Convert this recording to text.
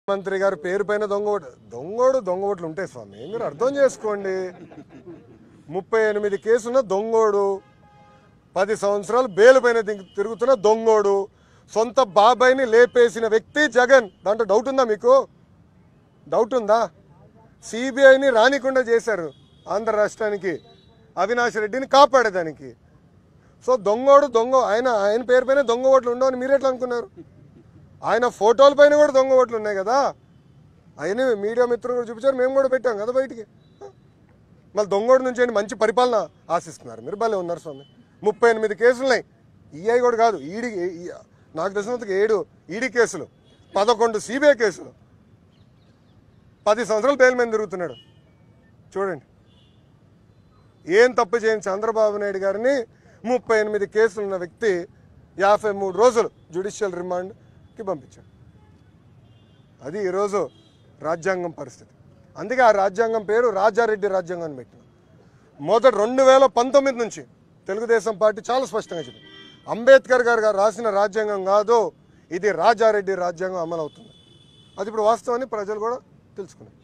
మంత్రి గారి పేరు పైన దొంగ ఓట్లు ఉంటాయి స్వామి, మీరు అర్థం చేసుకోండి. 38 కేసున్న దొంగోడు, 10 సంవత్సరాలు బెయిల్ పైన తిరుగుతున్న దొంగోడు, సొంత బాబాయిని లేపేసిన వ్యక్తి జగన్. దాంట్లో డౌట్ ఉందా మీకు? డౌట్ ఉందా? సిబిఐని రానికుండా చేశారు ఆంధ్ర రాష్ట్రానికి, అవినాష్ రెడ్డిని కాపాడేదానికి. సో దొంగ ఆయన పేరు పైన దొంగ ఓట్లు ఉండవని మీరు ఎట్లా అనుకున్నారు? ఆయన ఫోటోల పైన కూడా దొంగ ఓట్లు ఉన్నాయి కదా, ఆయన మీడియా మిత్రులు కూడా చూపించారు, మేము కూడా పెట్టాం కదా బయటికి. మళ్ళీ దొంగోడు నుంచి మంచి పరిపాలన ఆశిస్తున్నారు మీరు. భలే ఉన్నారు స్వామి. 38 కేసులు ఉన్నాయి. ఈఐ కూడా కాదు, ఈడీ, నాకు తెలిసినంతకు 7 ఈడీ కేసులు, 11 సిబిఐ కేసులు, 10 సంవత్సరాలు బెయిల్ మీద తిరుగుతున్నాడు. చూడండి, ఏం తప్పు చేయని చంద్రబాబు నాయుడు గారిని 38 కేసులు ఉన్న వ్యక్తి 53 రోజులు జ్యుడిషియల్ రిమాండ్కి పంపించాడు. అది ఈరోజు రాజ్యాంగం పరిస్థితి. అందుకే ఆ రాజ్యాంగం పేరు రాజారెడ్డి రాజ్యాంగం అని పెట్టిన. మొదటి 2019 నుంచి తెలుగుదేశం పార్టీ చాలా స్పష్టంగా చెప్పింది, అంబేద్కర్ గారు రాసిన రాజ్యాంగం కాదు ఇది, రాజారెడ్డి రాజ్యాంగం అమలు అవుతుంది. అది ఇప్పుడు వాస్తవాన్ని ప్రజలు కూడా తెలుసుకున్నారు.